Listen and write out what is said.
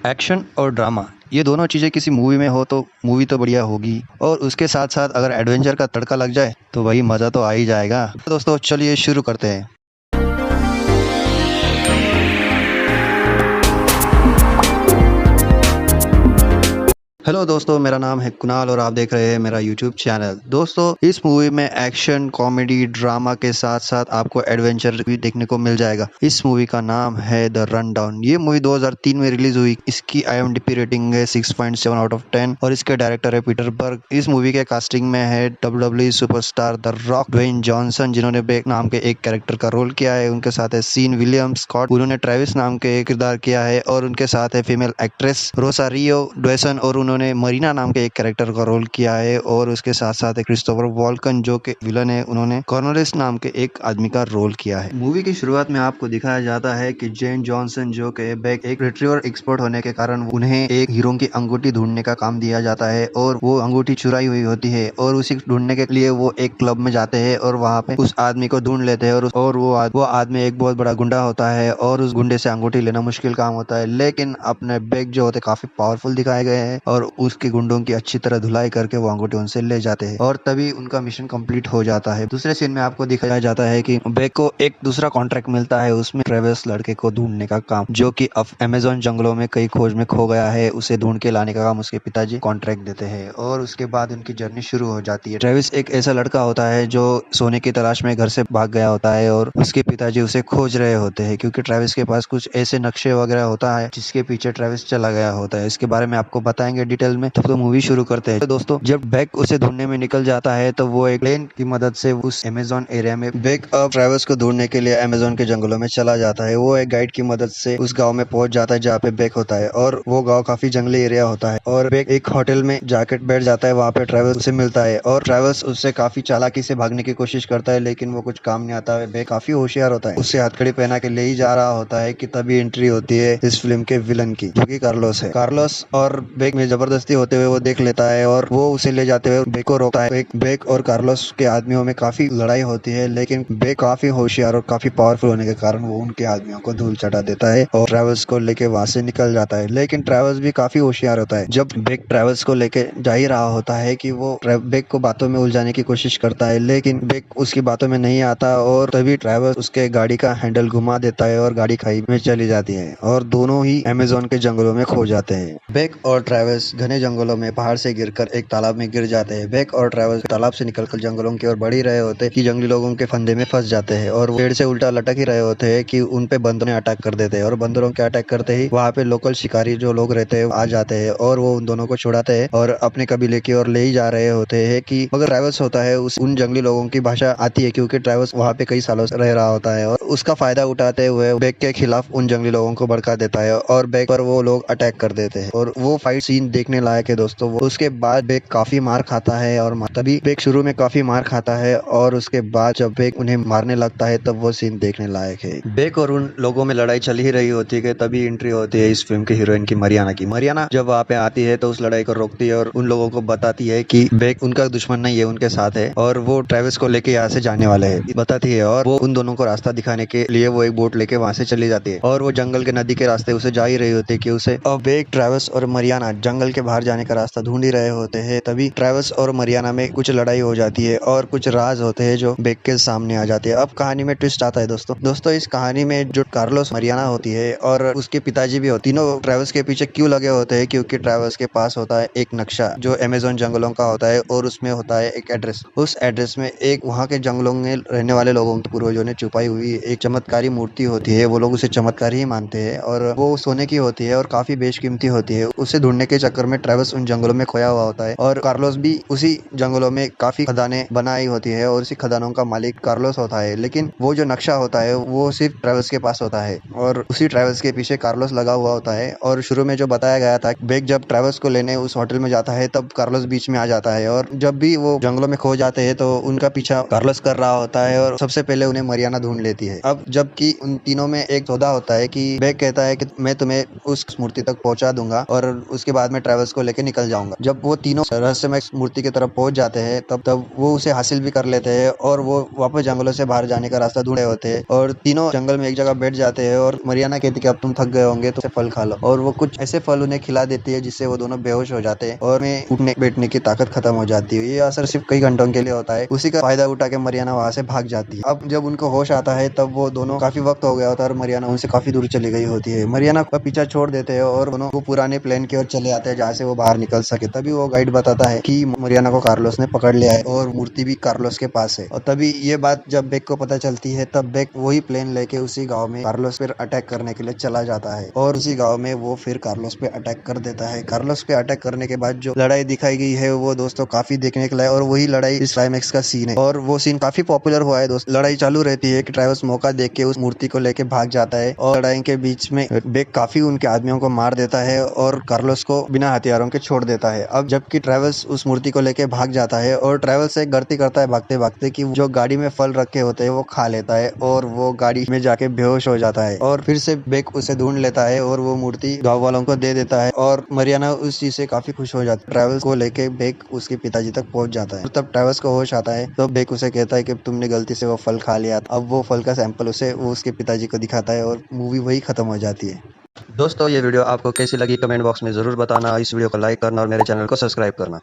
Action और drama ये दोनों चीज़ें किसी मूवी में हो तो मूवी तो बढ़िया होगी, और उसके साथ साथ अगर एडवेंचर का तड़का लग जाए तो वही मज़ा तो आ ही जाएगा। तो दोस्तों चलिए शुरू करते हैं। हेलो दोस्तों, मेरा नाम है कुणाल और आप देख रहे हैं मेरा यूट्यूब चैनल। दोस्तों इस मूवी में एक्शन कॉमेडी ड्रामा के साथ साथ आपको एडवेंचर भी देखने को मिल जाएगा। इस मूवी का नाम है द रन डाउन। ये मूवी 2003 में रिलीज हुई। इसकी IMDb रेटिंग है 6.7 आउट ऑफ 10 और इसके डायरेक्टर है पीटर बर्ग। इस मूवी के कास्टिंग में है WWE superstar the rock, Dwayne Johnson जिन्होंने बेक नाम के एक कैरेक्टर का रोल किया है, उनके साथ है सीन विलियम्स स्कॉट, उन्होंने ट्रेविस नाम के एक किरदार किया है, और उनके साथ है फीमेल एक्ट्रेस रोसारियो डॉसन और उन्होंने मरीना नाम के एक कैरेक्टर का रोल किया है, और उसके साथ साथ क्रिस्टोफर वॉल्कन जो कि विलन है, उन्होंने कॉर्नलिस नाम के एक आदमी का रोल किया है। मूवी की शुरुआत में आपको दिखाया जाता है कि जेन जॉनसन जो कि बेक एक रिट्रीवर एक्सपर्ट होने के कारण उन्हें एक हीरो की अंगूठी ढूंढने का काम दिया जाता है, और वो अंगूठी चुराई हुई होती है, और उसी ढूंढने के लिए वो एक क्लब में जाते हैं और वहाँ पे उस आदमी को ढूंढ लेते हैं, और वो आदमी एक बहुत बड़ा गुंडा होता है, और उस गुंडे से अंगूठी लेना मुश्किल काम होता है। लेकिन अपने बेक जो होते काफी पावरफुल दिखाए गए हैं, और उसके गुंडों की अच्छी तरह धुलाई करके वो अंगूठी उनसे ले जाते हैं, और तभी उनका मिशन कंप्लीट हो जाता है। दूसरे सीन में आपको दिखाया जाता है कि बेक को एक दूसरा कॉन्ट्रैक्ट मिलता है, उसमें ट्रेविस लड़के को ढूंढने का काम, जो कि अब अमेज़न जंगलों में कई खोज में खो गया है, उसे ढूंढ के लाने का काम उसके पिताजी कॉन्ट्रैक्ट देते हैं, और उसके बाद उनकी जर्नी शुरू हो जाती है। ट्रेविस एक ऐसा लड़का होता है जो सोने की तलाश में घर से भाग गया होता है, और उसके पिताजी उसे खोज रहे होते हैं, क्योंकि ट्रेविस के पास कुछ ऐसे नक्शे वगैरह होता है जिसके पीछे ट्रेविस चला गया होता है। इसके बारे में आपको बताएंगे डिटेल में। तब तो मूवी शुरू करते हैं। तो दोस्तों जब बेक उसे ढूंढने में निकल जाता है तो वो एक प्लेन की मदद से उस अमेज़न एरिया में बेक अब ट्रेविस को ढूंढने के लिए अमेज़न के जंगलों में चला जाता है। वो एक गाइड की मदद से उस गांव में पहुंच जाता है जहाँ पे बेक होता है, और वो गांव काफी जंगली एरिया होता है, और बेक एक होटल में जाके बैठ जाता है। वहाँ पे ट्रेविस उसे मिलता है, और ट्रेविस उससे काफी चालाकी से भागने की कोशिश करता है, लेकिन वो कुछ काम नहीं आता है। बेक काफी होशियार होता है, उससे हथकड़ी पहना के ले ही जा रहा होता है कि तभी एंट्री होती है इस फिल्म के विलन की, जो कि कार्लोस है। कार्लोस और बेक में जबरदस्ती होते हुए वो देख लेता है, और वो उसे ले जाते हुए बेक को रोकता है। बेक और कार्लोस के आदमियों में काफी लड़ाई होती है, लेकिन बेक काफी होशियार और काफी पावरफुल होने के कारण वो उनके आदमियों को धूल चटा देता है और ट्रेविस को लेके वहां से निकल जाता है। लेकिन ट्रेविस भी काफी होशियार होता है। जब बेक ट्रेविस को लेके जा ही रहा होता है कि वो बेक को बातों में उलझाने की कोशिश करता है, लेकिन बेक उसकी बातों में नहीं आता, और तभी ट्रेविस उसके गाड़ी का हैंडल घुमा देता है और गाड़ी खाई में चली जाती है, और दोनों ही अमेज़न के जंगलों में खो जाते हैं। बेक और ट्रेविस घने जंगलों में पहाड़ से गिरकर एक तालाब में गिर जाते हैं। बेक और ट्रेविस तालाब से निकलकर जंगलों की ओर बढ़ ही रहे होते कि जंगली लोगों के फंदे में फंस जाते हैं, और वो पेड़ से उल्टा लटक ही रहे होते हैं कि उन पे बंदरों ने अटैक कर देते हैं, और बंदरों के अटैक करते ही वहाँ पे लोकल शिकारी जो लोग रहते हैं आ जाते हैं, और वो उन दोनों को छुड़ाते हैं और अपने कबीले की ओर ले ही जा रहे होते हैं। कि मगर ट्रेविस होता है उन जंगली लोगों की भाषा आती है, क्योंकि ट्रेविस वहाँ पे कई सालों से रह रहा होता है, और उसका फायदा उठाते हुए बेक के खिलाफ उन जंगली लोगों को भड़का देता है, और बेक पर वो लोग अटैक कर देते हैं, और वो फाइट सीन देखने लायक है दोस्तों। उसके बाद बेक काफी मार खाता है, और तभी बेक शुरू में काफी मार खाता है, और उसके बाद जब बेक उन्हें मारने लगता है तब वो सीन देखने लायक है। बेक और उन लोगों में लड़ाई चल ही रही होती है, तभी एंट्री होती है इस फिल्म की हीरोइन की, मरियाना की। मरियाना जब वहाँ पे आती है तो उस लड़ाई को रोकती है, और उन लोगों को बताती है कि बेक उनका दुश्मन नहीं है, उनके साथ है, और वो ट्रेविस को लेके यहाँ से जाने वाले है बताती है, और वो उन दोनों को रास्ता दिखाने के लिए वो एक बोट लेके वहाँ से चली जाती है, और वो जंगल के नदी के रास्ते उसे जा ही रही होती है कि उसे। और बेक ट्रेविस और मरियाना जंगल के बाहर जाने का रास्ता ढूंढ ही रहे होते हैं, तभी ट्रेविस और मरियाना में कुछ लड़ाई हो जाती है, और कुछ राज होते हैं जो बेक के सामने आ जाते हैं। अब कहानी में ट्विस्ट आता है दोस्तों इस कहानी में जो कार्लोस, मरियाना होती है और उसके पिताजी भी होती, तीनों ट्रेविस के पीछे क्यों लगे होते हैं, क्योंकि ट्रेविस के पास होता है एक नक्शा जो अमेज़न जंगलों का होता है, और उसमें होता है एक एड्रेस। उस एड्रेस में एक वहाँ के जंगलों में रहने वाले लोगों के पूर्वजों ने छुपाई हुई एक चमत्कारी मूर्ति होती है। वो लोग उसे चमत्कार ही मानते हैं, और वो सोने की होती है और काफी बेशकीमती होती है। उसे ढूंढने के चक्कर में ट्रेविस उन जंगलों में खोया हुआ होता है, और कार्लोस भी उसी जंगलों में काफी खदानें बनाई होती है, और उसी खदानों का मालिक कार्लोस होता है। लेकिन वो जो नक्शा होता है वो सिर्फ ट्रेविस के पास होता है, और उसी ट्रेविस के पीछे कार्लोस लगा हुआ होता है। और शुरू में जो बताया गया था, बेक जब ट्रेविस को लेने उस होटल में जाता है तब कार्लोस बीच में आ जाता है, और जब भी वो जंगलों में खो जाते हैं तो उनका पीछा कार्लोस कर रहा होता है, और सबसे पहले उन्हें मरियाना ढूंढ लेती है। अब जबकि उन तीनों में एक सौदा होता है कि बेक कहता है कि मैं तुम्हें उस मूर्ति तक पहुंचा दूंगा, और उसके बाद में ट्रेवल्स को लेके निकल जाऊंगा। जब वो तीनों रहस्यमय मूर्ति की तरफ पहुंच जाते हैं तब वो उसे हासिल भी कर लेते हैं और वो वापस जंगलों से बाहर जाने का रास्ता ढूंढ रहे होते हैं और तीनों जंगल में एक जगह बैठ जाते हैं और मरियाना कहती है कि अब तुम थक गए होंगे तो फल खा लो, और वो कुछ ऐसे फल उन्हें खिला देती है जिससे वो दोनों बेहोश हो जाते हैं और उन्हें उठने बैठने की ताकत खत्म हो जाती है। ये असर सिर्फ कई घंटों के लिए होता है। उसी का फायदा उठा के मरियाना वहां से भाग जाती है। अब जब उनको होश आता है तब वो दोनों काफी वक्त हो गया होता है और मरियाना उनसे काफी दूर चली गई होती है। मरियाना का पीछा छोड़ देते हैं और दोनों वो पुराने प्लेन की ओर चले आते हैं जहाँ से वो बाहर निकल सके। तभी वो गाइड बताता है कि मरियाना को कार्लोस ने पकड़ लिया है और मूर्ति भी कार्लोस के पास है। और तभी ये बात जब बेक को पता चलती है तब बेक वही प्लेन लेके उसी गांव में कार्लोस पर अटैक करने के लिए चला जाता है और उसी गांव में वो फिर कार्लोस पे अटैक कर देता है। कार्लोस पे अटैक करने के बाद जो लड़ाई दिखाई गई है वो दोस्तों काफी देखने के लिए, और वही लड़ाई इस क्लाइमैक्स का सीन है और वो सीन काफी पॉपुलर हुआ है दोस्त। लड़ाई चालू रहती है कि ट्रैवल्स मौका देख के उस मूर्ति को लेके भाग जाता है और लड़ाई के बीच में बेक काफी उनके आदमियों को मार देता है और कार्लोस को बिना हथियारों के छोड़ देता है। अब जबकि ट्रैवल्स उस मूर्ति को लेके भाग जाता है और ट्रैवल्स एक गलती करता है भागते भागते कि जो गाड़ी में फल रखे होते हैं वो खा लेता है और वो गाड़ी में जाके बेहोश हो जाता है और फिर से बेक उसे ढूंढ लेता है और वो मूर्ति गाँव वालों को दे देता है और मरियाना उस चीज से काफी खुश हो जाती है। ट्रैवल्स को लेके बेक उसके पिताजी तक पहुंच जाता है। तब ट्रैवल्स को होश आता है तो बेक उसे कहता है कि तुमने गलती से वो फल खा लिया। अब वो फल का सैंपल उसे वो उसके पिताजी को दिखाता है और मूवी वही खत्म हो जाती है। दोस्तों ये वीडियो आपको कैसी लगी कमेंट बॉक्स में जरूर बताना। इस वीडियो को लाइक करना और मेरे चैनल को सब्सक्राइब करना।